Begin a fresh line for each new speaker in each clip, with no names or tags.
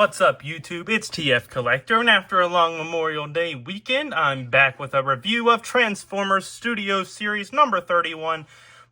What's up, YouTube? It's TF Collector, and after a long Memorial Day weekend, I'm back with a review of Transformers Studio Series number 31,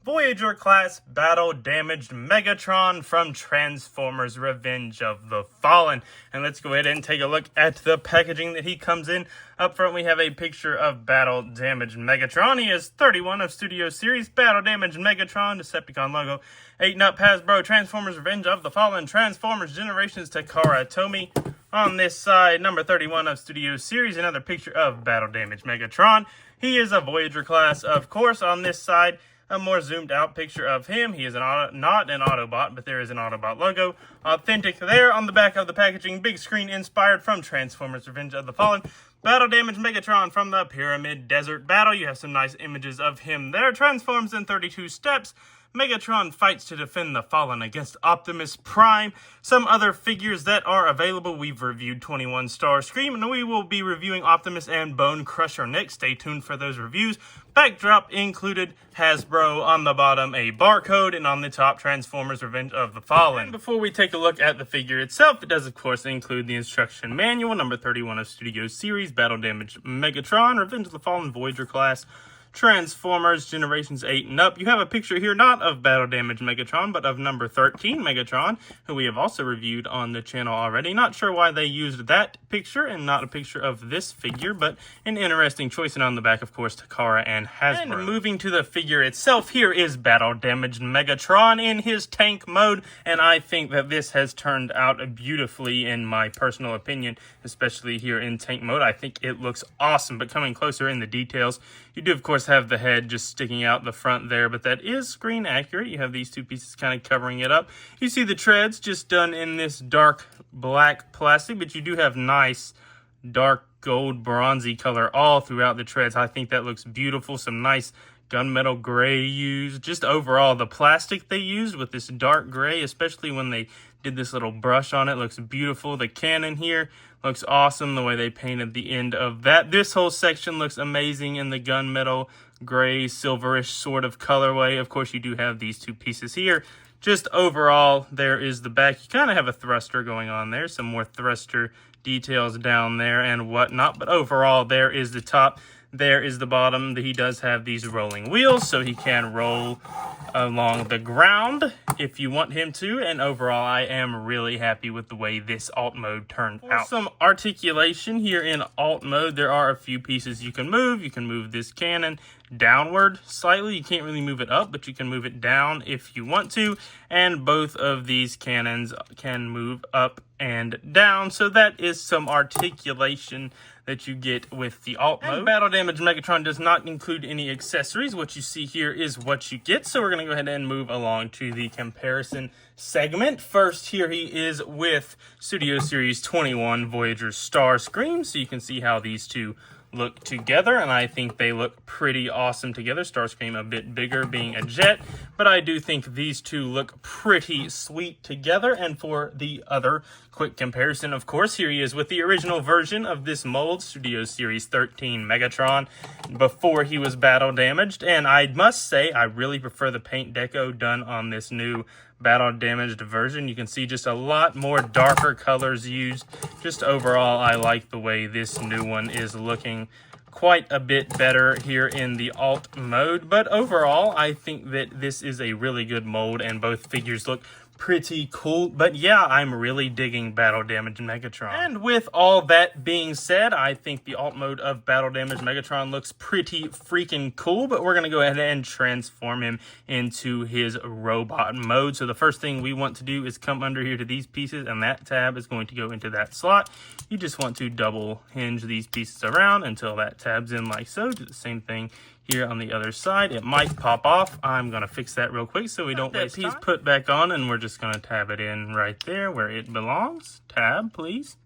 Voyager class battle damaged Megatron from Transformers Revenge of the Fallen. And let's go ahead and take a look at the packaging that he comes in. Up front, we have a picture of battle damaged Megatron. He is 31 of Studio Series, battle damaged Megatron, Decepticon logo, 8-Up Hasbro, Transformers Revenge of the Fallen, Transformers Generations, Takara Tomy. On this side, number 31 of Studio Series, another picture of battle damaged Megatron. He is a Voyager class, of course. On this side, a more zoomed out picture of him. He is not an Autobot, but there is an Autobot logo. Authentic there on the back of the packaging. Big screen inspired from Transformers Revenge of the Fallen. Battle damaged Megatron from the Pyramid Desert Battle. You have some nice images of him there. Transforms in 32 steps. Megatron fights to defend the Fallen against Optimus Prime. Some other figures that are available. We've reviewed 21 Starscream, and we will be reviewing Optimus and Bone Crusher next. Stay tuned for those reviews. Backdrop included Hasbro, on the bottom a barcode, and on the top Transformers Revenge of the Fallen. And before we take a look at the figure itself, it does of course include the instruction manual, number 31 of Studio Series, battle damaged Megatron, Revenge of the Fallen, Voyager class, Transformers Generations 8 and up. You have a picture here not of battle damaged Megatron, but of number 13 Megatron, who we have also reviewed on the channel already. Not sure why they used that picture and not a picture of this figure, but an interesting choice. And on the back, of course, Takara and Hasbro. And moving to the figure itself, here is battle damaged Megatron in his tank mode, and I think that this has turned out beautifully in my personal opinion, especially here in tank mode. I think it looks awesome, but coming closer in the details, you do of course have the head just sticking out the front there, but that is screen accurate. You have these two pieces kind of covering it up. You see the treads just done in this dark black plastic, but you do have nice dark gold bronzy color all throughout the treads. I think that looks beautiful. Some nice gunmetal gray used. Just overall, the plastic they used with this dark gray, especially when they did this little brush on it, looks beautiful. The cannon here looks awesome, the way they painted the end of that. This whole section looks amazing in the gunmetal gray, silverish sort of colorway. Of course, you do have these two pieces here. Just overall, there is the back. You kind of have a thruster going on there. Some more thruster details down there and whatnot. But overall, there is the top. There is the bottom. He does have these rolling wheels, so he can roll along the ground if you want him to. And overall, I am really happy with the way this alt mode turned out. Some articulation here in alt mode. There are a few pieces you can move. You can move this cannon downward slightly. You can't really move it up, but you can move it down if you want to. And both of these cannons can move up and down. So that is some articulation that you get with the alt mode. And battle damaged Megatron does not include any accessories. What you see here is what you get. So we're going to go ahead and move along to the comparison segment. First, here he is with Studio Series 21 Voyager Starscream. So you can see how these two look together, and I think they look pretty awesome together. Starscream a bit bigger, being a jet, but I do think these two look pretty sweet together. And for the other quick comparison, of course, here he is with the original version of this mold, Studio Series 13 Megatron, before he was battle damaged. And I must say, I really prefer the paint deco done on this new battle damaged version. You can see just a lot more darker colors used. Just overall, I like the way this new one is looking quite a bit better here in the alt mode. But overall, I think that this is a really good mold, and both figures look pretty cool. But yeah, I'm really digging battle damaged Megatron. And with all that being said, I think the alt mode of battle damaged Megatron looks pretty freaking cool. But we're going to go ahead and transform him into his robot mode. So the first thing we want to do is come under here to these pieces, and that tab is going to go into that slot. You just want to double hinge these pieces around until that tabs in like so. Do the same thing here on the other side. It might pop off. I'm going to fix that real quick so we don't waste time. That piece put back on, and we're just going to tab it in right there where it belongs. Tab, please.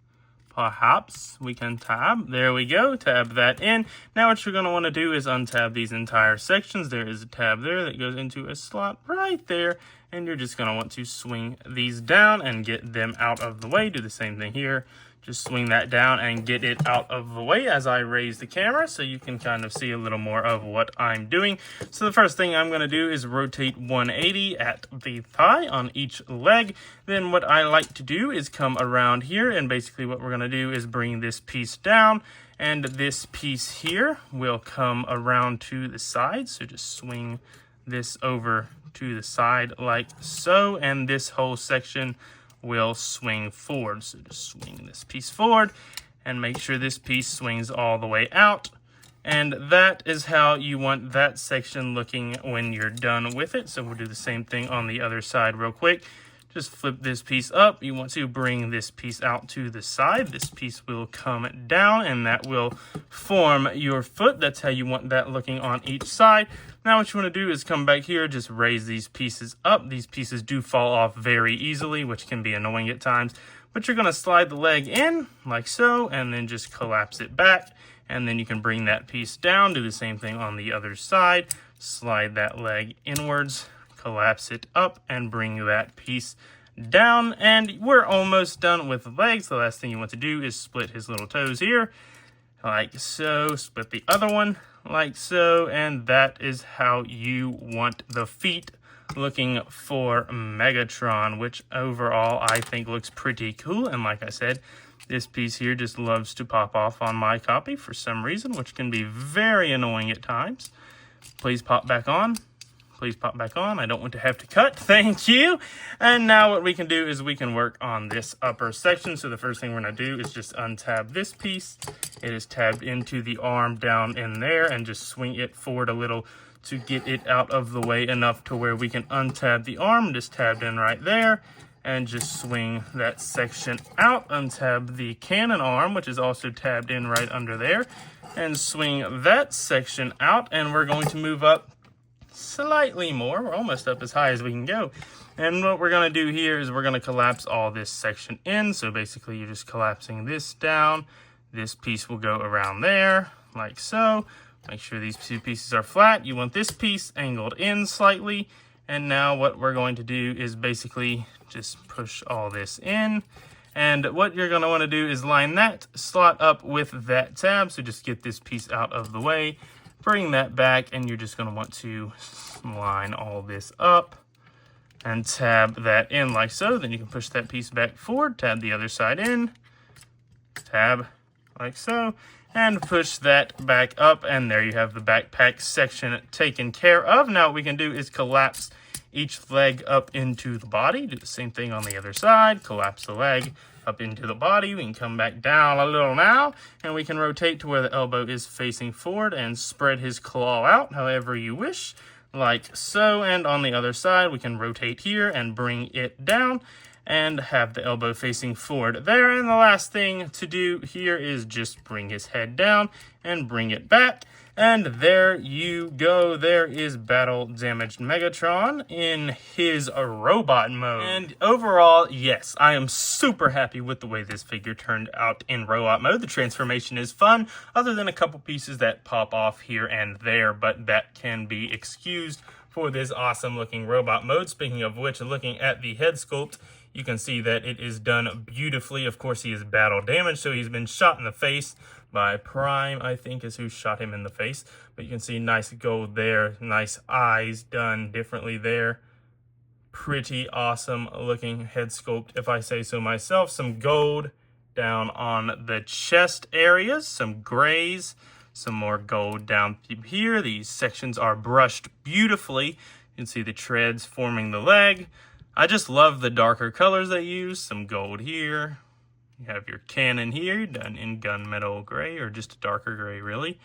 Perhaps we can tab. There we go. Tab that in. Now what you're going to want to do is untab these entire sections. There is a tab there that goes into a slot right there. And you're just going to want to swing these down and get them out of the way. Do the same thing here. Just swing that down and get it out of the way as I raise the camera so you can kind of see a little more of what I'm doing. So the first thing I'm going to do is rotate 180 at the thigh on each leg. Then what I like to do is come around here, and basically what we're going to do is bring this piece down, and this piece here will come around to the side. So just swing this over to the side like so, and this whole section will swing forward. So just swing this piece forward and make sure this piece swings all the way out. And that is how you want that section looking when you're done with it. So we'll do the same thing on the other side real quick. Just flip this piece up. You want to bring this piece out to the side. This piece will come down and that will form your foot. That's how you want that looking on each side. Now what you want to do is come back here, just raise these pieces up. These pieces do fall off very easily, which can be annoying at times. But you're going to slide the leg in like so, and then just collapse it back. And then you can bring that piece down, do the same thing on the other side. Slide that leg inwards, collapse it up, and bring that piece down. And we're almost done with the legs. The last thing you want to do is split his little toes here, like so. Split the other one like so, and that is how you want the feet looking for Megatron, which overall I think looks pretty cool. And like I said, this piece here just loves to pop off on my copy for some reason, which can be very annoying at times. Please pop back on. Please pop back on. I don't want to have to cut. Thank you. And now what we can do is we can work on this upper section. So the first thing we're going to do is just untab this piece. It is tabbed into the arm down in there, and just swing it forward a little to get it out of the way enough to where we can untab the arm. Just tabbed in right there, and just swing that section out. Untab the cannon arm, which is also tabbed in right under there, and swing that section out. And we're going to move up slightly more. We're almost up as high as we can go. And what we're going to do here is we're going to collapse all this section in. So basically you're just collapsing this down. This piece will go around there like so. Make sure these two pieces are flat. You want this piece angled in slightly. And now what we're going to do is basically just push all this in. And what you're going to want to do is line that slot up with that tab. So just get this piece out of the way. Bring that back, and you're just going to want to line all this up and tab that in like so. Then you can push that piece back forward, tab the other side in, tab like so, and push that back up, and there you have the backpack section taken care of. Now what we can do is collapse each leg up into the body. Do the same thing on the other side. Collapse the leg up into the body. We can come back down a little now, and we can rotate to where the elbow is facing forward and spread his claw out however you wish, like so. And on the other side, we can rotate here and bring it down and have the elbow facing forward there. And the last thing to do here is just bring his head down and bring it back. And there you go. There is Battle Damaged Megatron in his robot mode. And overall, yes, I am super happy with the way this figure turned out in robot mode. The transformation is fun, other than a couple pieces that pop off here and there, but that can be excused for this awesome looking robot mode. Speaking of which, looking at the head sculpt, you can see that it is done beautifully. Of course, he is battle damaged, so he's been shot in the face by Prime, I think is who shot him in the face. But you can see nice gold there, nice eyes done differently there. Pretty awesome looking head sculpt, if I say so myself. Some gold down on the chest areas, some grays, some more gold down here. These sections are brushed beautifully. You can see the treads forming the leg. I just love the darker colors they use. Some gold here. You have your cannon here, done in gunmetal gray, or just a darker gray, really.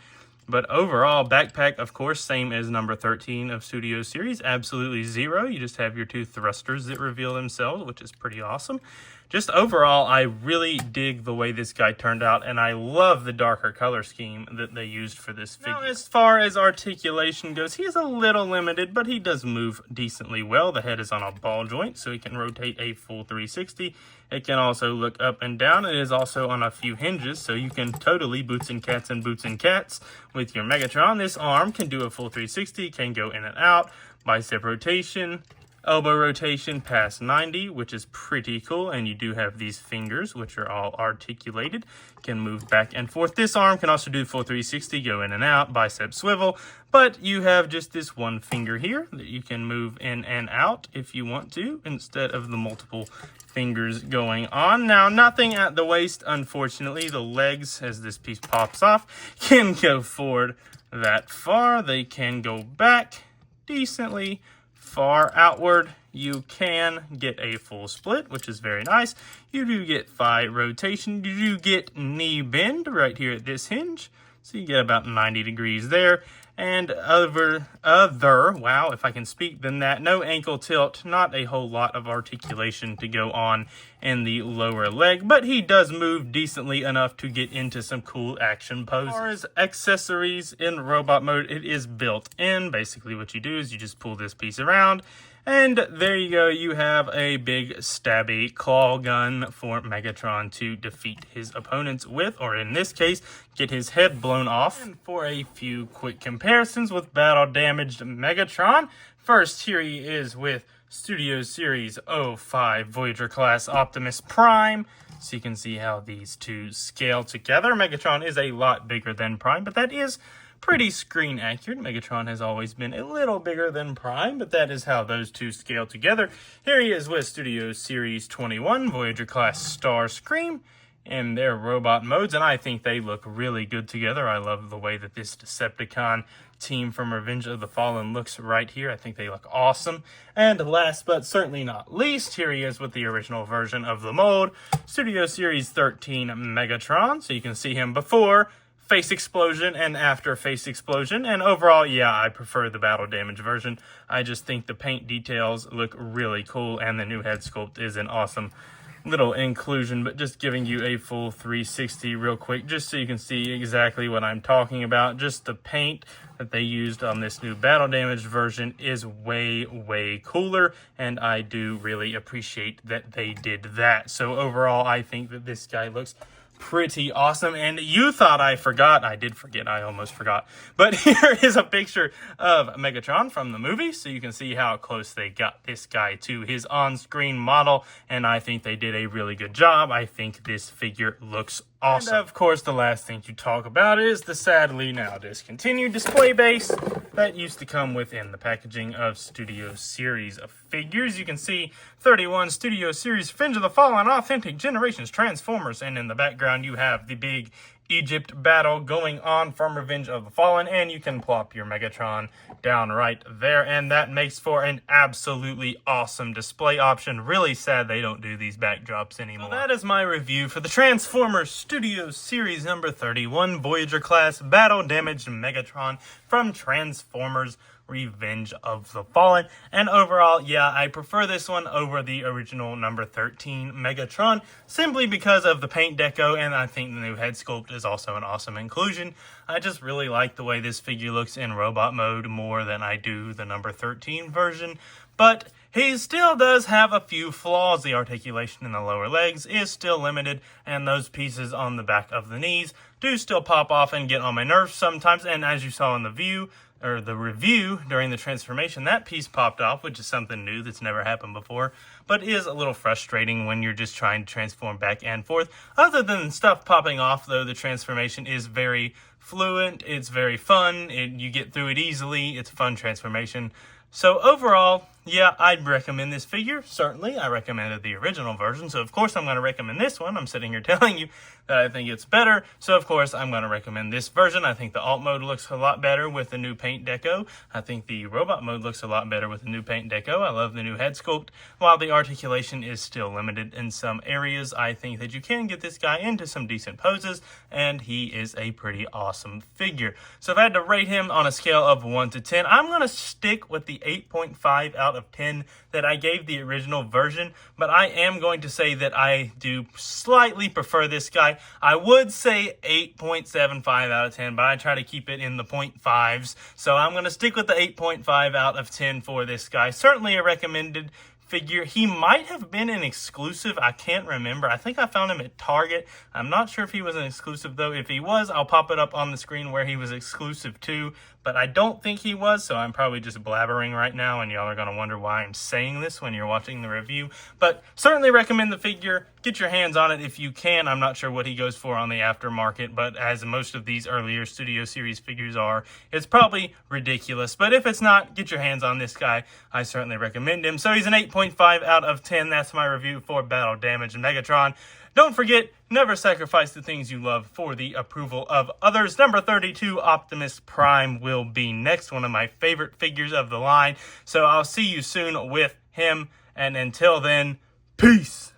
But overall, backpack, of course, same as number 13 of Studio Series. Absolutely zero. You just have your two thrusters that reveal themselves, which is pretty awesome. Just overall, I really dig the way this guy turned out, and I love the darker color scheme that they used for this figure. Now, as far as articulation goes, he is a little limited, but he does move decently well. The head is on a ball joint, so he can rotate a full 360. It can also look up and down. It is also on a few hinges, so you can totally boots and cats with your Megatron. This arm can do a full 360, can go in and out, bicep rotation. elbow rotation past 90, which is pretty cool. And you do have these fingers, which are all articulated, can move back and forth. This arm can also do full 360, go in and out, bicep swivel. But you have just this one finger here that you can move in and out if you want to, instead of the multiple fingers going on. Now, nothing at the waist, unfortunately. The legs, as this piece pops off, can go forward that far. They can go back decently far outward. You can get a full split, which is very nice. You do get thigh rotation. You do get knee bend right here at this hinge. So you get about 90 degrees there. And wow, if I can speak, than that, no ankle tilt, not a whole lot of articulation to go on in the lower leg, but he does move decently enough to get into some cool action poses. As far as accessories in robot mode, it is built in. Basically what you do is you just pull this piece around, and there you go, you have a big stabby claw gun for Megatron to defeat his opponents with, or in this case, get his head blown off. And for a few quick comparisons with battle-damaged Megatron, first here he is with Studio Series 05 Voyager class Optimus Prime. So you can see how these two scale together. Megatron is a lot bigger than Prime, but that is pretty screen accurate. Megatron has always been a little bigger than Prime, but that is how those two scale together. Here he is with Studio Series 21 Voyager class Starscream in their robot modes, and I think they look really good together. I love the way that this Decepticon team from Revenge of the Fallen looks right here. I think they look awesome. And last but certainly not least, here he is with the original version of the mold, Studio Series 13 Megatron. So you can see him before face explosion and after face explosion. And overall, yeah, I prefer the battle damage version. I just think the paint details look really cool, and the new head sculpt is an awesome little inclusion. But just giving you a full 360 real quick, just so you can see exactly what I'm talking about. Just the paint that they used on this new battle damage version is way cooler, and I do really appreciate that they did that. So overall, I think that this guy looks pretty awesome. And you thought I forgot. I did forget. I almost forgot. But here is a picture of Megatron from the movie, so you can see how close they got this guy to his on-screen model, and I think they did a really good job. I think this figure looks awesome. And of course, the last thing to talk about is the sadly now discontinued display base that used to come within the packaging of Studio Series of figures. You can see 31 Studio Series Revenge of the Fallen Authentic Generations Transformers, and in the background you have the big Egypt battle going on from Revenge of the Fallen, and you can plop your Megatron down right there, and that makes for an absolutely awesome display option. Really sad they don't do these backdrops anymore. So that is my review for the Transformers Studio Series number 31 Voyager class battle damaged Megatron from Transformers Revenge of the Fallen. And overall, yeah, I prefer this one over the original number 13 Megatron, simply because of the paint deco, and I think the new head sculpt is also an awesome inclusion. I just really like the way this figure looks in robot mode more than I do the number 13 version, but he still does have a few flaws. The articulation in the lower legs is still limited, and those pieces on the back of the knees do still pop off and get on my nerves sometimes. And as you saw in the review during the transformation, that piece popped off, which is something new that's never happened before, but is a little frustrating when you're just trying to transform back and forth. Other than stuff popping off, though, the transformation is very fluent, it's very fun, you get through it easily, it's a fun transformation. So overall, yeah, I'd recommend this figure. Certainly, I recommended the original version, so of course I'm going to recommend this one. I'm sitting here telling you that I think it's better, so of course I'm going to recommend this version. I think the alt mode looks a lot better with the new paint deco. I think the robot mode looks a lot better with the new paint deco. I love the new head sculpt. While the articulation is still limited in some areas, I think that you can get this guy into some decent poses, and he is a pretty awesome figure. So if I had to rate him on a scale of 1 to 10, I'm going to stick with the 8.5 out of 10 that I gave the original version, but I am going to say that I do slightly prefer this guy. I would say 8.75 out of 10, but I try to keep it in the 0.5s, so I'm going to stick with the 8.5 out of 10 for this guy. Certainly a recommended figure. He might have been an exclusive. I can't remember. I think I found him at Target. I'm not sure if he was an exclusive, though. If he was, I'll pop it up on the screen where he was exclusive to, but I don't think he was, so I'm probably just blabbering right now, and y'all are going to wonder why I'm saying this when you're watching the review. But certainly recommend the figure. Get your hands on it if you can. I'm not sure what he goes for on the aftermarket, but as most of these earlier Studio Series figures are, it's probably ridiculous. But if it's not, get your hands on this guy. I certainly recommend him. So he's an 8.5 out of 10. That's my review for Battle Damage and Megatron. Don't forget, never sacrifice the things you love for the approval of others. Number 32, Optimus Prime, will be next. One of my favorite figures of the line. So I'll see you soon with him. And until then, peace.